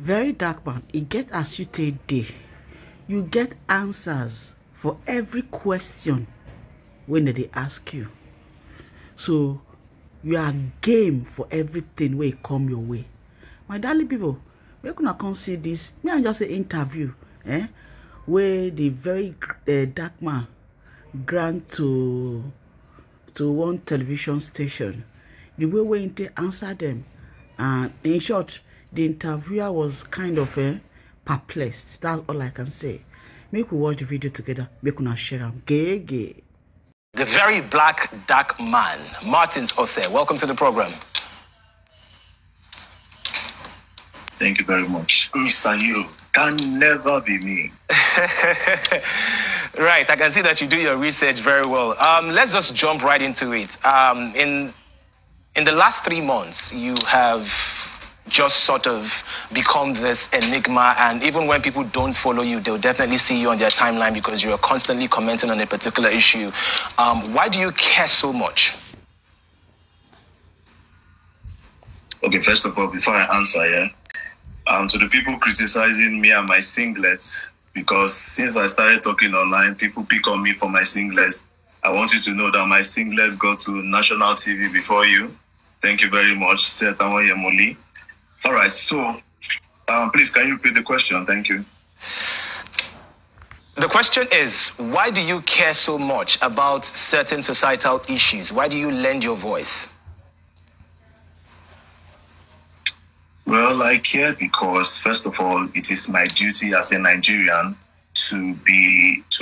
Very dark man. It get as you take day. You get answers for every question when they ask you. So you are game for everything where it come your way. My darling people, we gonna come see this. Me and just say interview, where the very dark man grant to one television station. The way they answer them, and in short, the interviewer was kind of perplexed. That's all I can say. Make we watch the video together. Make we share them. Gay. The very black dark man, Martins Ose. Welcome to the program. Thank you very much. Mr. You can never be me. Right, I can see that you do your research very well. Let's just jump right into it. In the last 3 months, you have just sort of become this enigma, and even when people don't follow you, they'll definitely see you on their timeline because you're constantly commenting on a particular issue. Why do you care so much? Okay, first of all, before I answer, to the people criticizing me and my singlets, because since I started talking online, people pick on me for my singlets. I want you to know that my singlets go to national TV before you. Thank you very much. All right, so please, can you repeat the question? Thank you. The question is, why do you care so much about certain societal issues? Why do you lend your voice? Well, I care because, first of all, it is my duty as a Nigerian to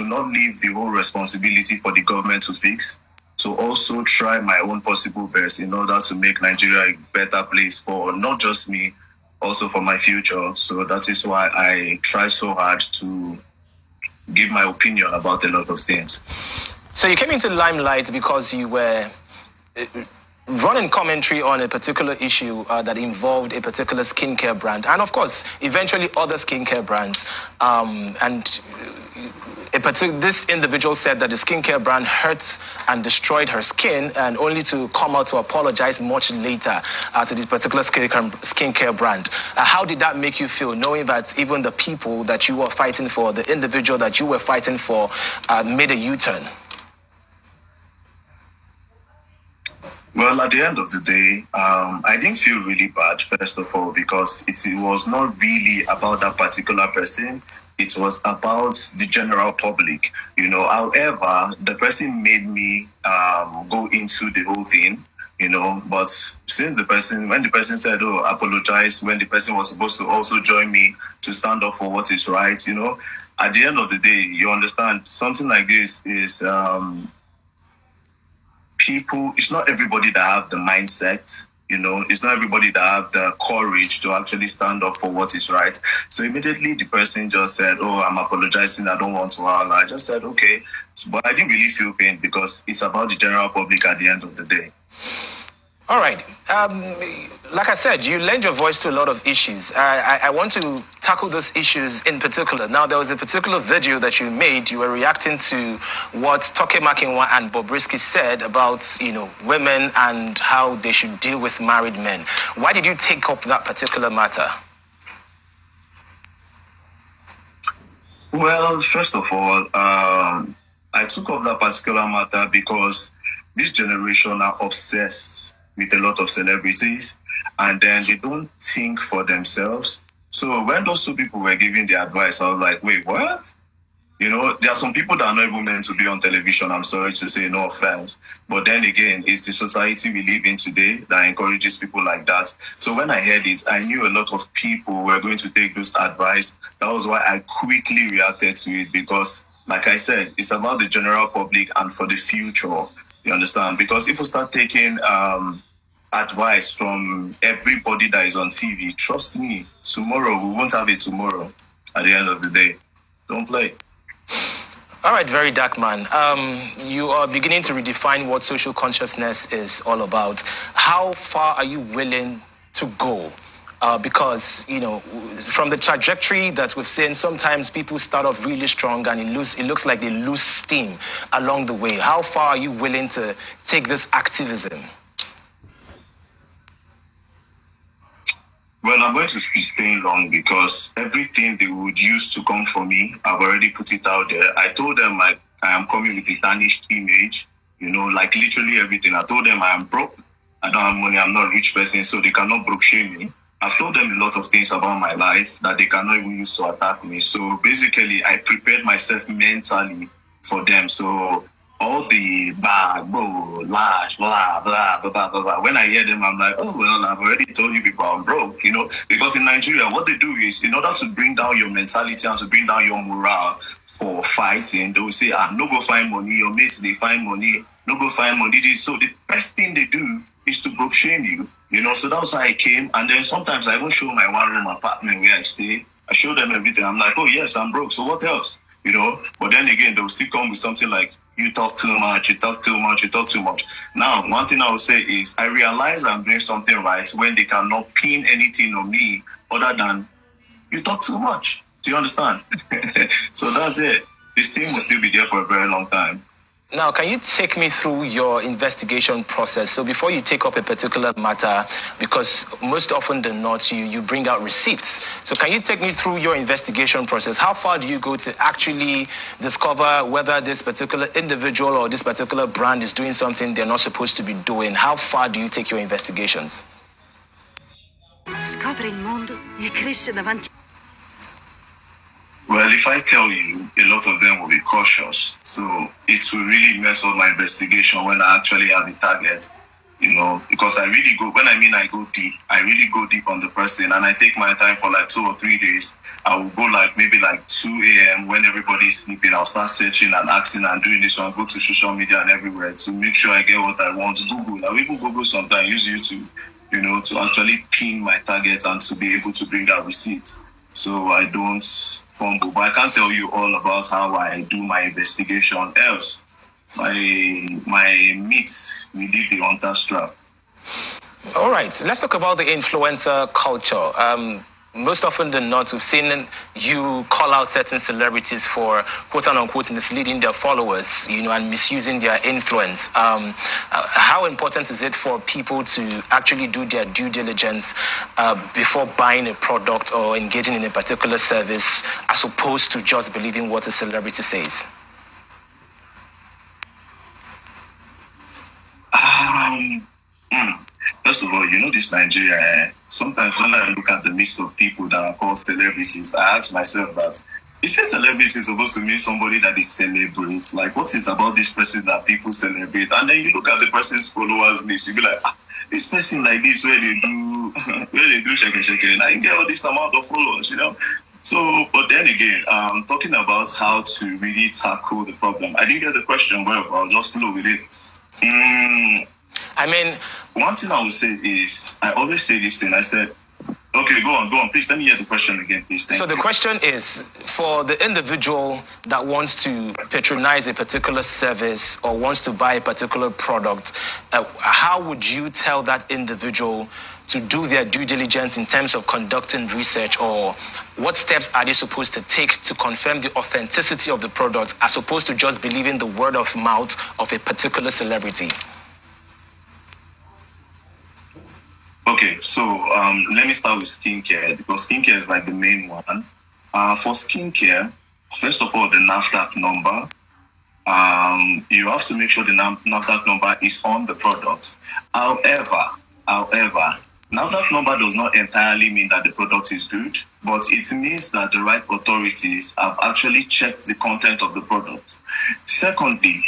not leave the whole responsibility for the government to fix, to also try my own possible best in order to make Nigeria a better place for not just me, also for my future. So that is why I try so hard to give my opinion about a lot of things. So you came into limelight because you were running commentary on a particular issue that involved a particular skincare brand, and of course, eventually other skincare brands. This individual said that the skincare brand hurt and destroyed her skin, and only to come out to apologize much later to this particular skincare brand. How did that make you feel, knowing that even the people that you were fighting for, the individual that you were fighting for, made a U-turn? Well, at the end of the day, I didn't feel really bad, first of all, because it was not really about that particular person. It was about the general public, However, the person made me go into the whole thing, But since when the person said, "Oh, apologize," when the person was supposed to also join me to stand up for what is right, at the end of the day, you understand, something like this is people. It's not everybody that have the mindset. It's not everybody that have the courage to actually stand up for what is right. So immediately the person just said, "Oh, I'm apologizing. I don't want to." I just said, "Okay." But I didn't really feel pain because it's about the general public at the end of the day. All right. Like I said, you lend your voice to a lot of issues. I want to tackle those issues in particular. Now, there was a particular video that you made. You were reacting to what Toke Makinwa and Bobrisky said about, women and how they should deal with married men. Why did you take up that particular matter? Well, first of all, I took up that particular matter because this generation are obsessed with a lot of celebrities, and then they don't think for themselves. So when those two people were giving the advice, I was like, wait, what? There are some people that are not even meant to be on television, I'm sorry to say, no offense. But then again, it's the society we live in today that encourages people like that. So when I heard it, I knew a lot of people were going to take this advice. That was why I quickly reacted to it, because, like I said, it's about the general public and for the future. You understand? Because if we start taking advice from everybody that is on TV, trust me, tomorrow we won't have it tomorrow. At the end of the day, don't play. All right, very dark man. You are beginning to redefine what social consciousness is all about. How far are you willing to go? Because, from the trajectory that we've seen, sometimes people start off really strong and it looks like they lose steam along the way. How far are you willing to take this activism? Well, I'm going to be staying long because everything they would use to come for me, I've already put it out there. I told them I am coming with a tarnished image, you know, like literally everything. I told them I am broke, I don't have money, I'm not a rich person, so they cannot broke shame me. I've told them a lot of things about my life that they cannot even use to attack me. So basically, I prepared myself mentally for them. So all the bad, lash, blah, blah, blah, blah, blah. When I hear them, I'm like, oh, well, I've already told you people I'm broke, you know, because in Nigeria, what they do is, in order to bring down your mentality and to bring down your morale for fighting, they will say, no go find money, your mates, they find money, no go find money. So the first thing they do is to broke shame you, you know, so that's why I came. And then sometimes I even show my one-room apartment where I stay. I show them everything. I'm like, oh, yes, I'm broke. So what else? You know, but then again, they'll still come with something like, you talk too much, you talk too much, you talk too much. Now, one thing I would say is I realize I'm doing something right when they cannot pin anything on me other than you talk too much. Do you understand? So that's it. This team will still be there for a very long time. Now, can you take me through your investigation process? So before you take up a particular matter, because most often than not, you bring out receipts. So can you take me through your investigation process? How far do you go to actually discover whether this particular individual or this particular brand is doing something they're not supposed to be doing? How far do you take your investigations? Scopri il mondo e cresce davanti. Well, if I tell you, a lot of them will be cautious. So it will really mess up my investigation when I actually have a target, you know, because I really go, when I mean I go deep, I really go deep on the person and I take my time for like 2 or 3 days. I will go like maybe like 2 a.m. when everybody's sleeping. I'll start searching and asking and doing this one. Go to social media and everywhere to make sure I get what I want. Google. I will even Google sometimes, use YouTube, you know, to actually pin my target and to be able to bring that receipt. So I don't fumble, but I can't tell you all about how I do my investigation. Else, my meat will leave the hunter's trap. All right, let's talk about the influencer culture. Most often than not, we've seen you call out certain celebrities for quote-unquote misleading their followers, you know, and misusing their influence. How important is it for people to actually do their due diligence before buying a product or engaging in a particular service, as opposed to just believing what a celebrity says? First of all, you know this Nigeria, sometimes when I look at the list of people that are called celebrities, I ask myself that, is a celebrity supposed to mean somebody that is celebrate? Like, what is about this person that people celebrate? And then you look at the person's followers list, you be like, this person like this, where they do shake, and I get all this amount of followers, you know? So, but then again, talking about how to really tackle the problem. I didn't get the question well, but I'll just flow with it. I mean, one thing I would say is, I always say this thing. I said, okay, go on. Please, let me hear the question again, please. Thank you. The question is, for the individual that wants to patronize a particular service or wants to buy a particular product, how would you tell that individual to do their due diligence in terms of conducting research, or what steps are they supposed to take to confirm the authenticity of the product, as opposed to just believing the word of mouth of a particular celebrity? Okay, so let me start with skincare, because skincare is like the main one. For skincare, first of all, the NAFDAC number. You have to make sure the NAFDAC number is on the product. However, NAFDAC number does not entirely mean that the product is good, but it means that the right authorities have actually checked the content of the product. Secondly,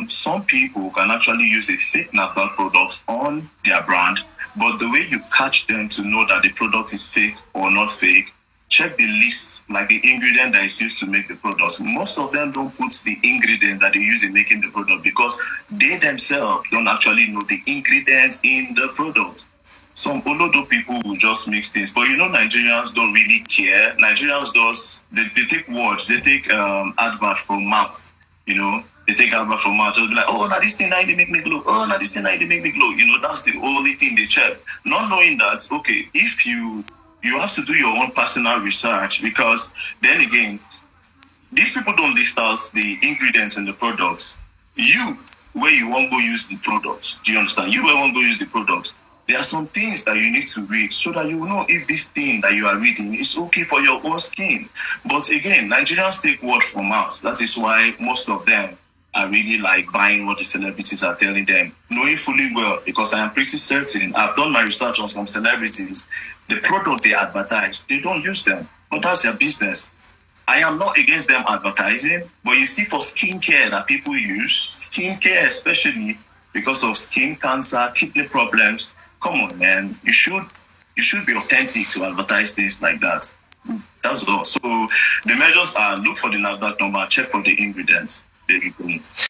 some people can actually use a fake NAFDAC product on their brand, but the way you catch them to know that the product is fake or not fake, check the list, like the ingredient that is used to make the product. Most of them don't put the ingredient that they use in making the product because they themselves don't actually know the ingredients in the product. Some Olodo people will just mix things, but you know Nigerians don't really care. Nigerians they take words, they take advert from mouth, you know. They take advert from mouth, so be like, oh, now this thing now they make me glow. Oh, now this thing now they make me glow. You know, that's the only thing they check. Not knowing that, okay, if you have to do your own personal research, because then again, these people don't list out the ingredients in the products. You, where you won't go use the product, do you understand? You where won't go use the product. There are some things that you need to read so that you know if this thing that you are reading is okay for your own skin. But again, Nigerians take word from mouth. That is why most of them are really like buying what the celebrities are telling them, knowing fully well, because I am pretty certain, I've done my research on some celebrities, the product they advertise, they don't use them, but that's their business. I am not against them advertising, but you see for skincare that people use, skincare especially because of skin cancer, kidney problems, come on, man, you should be authentic to advertise things like that. That's all. So the measures are look for the NAFDAC number, check for the ingredients. There you go.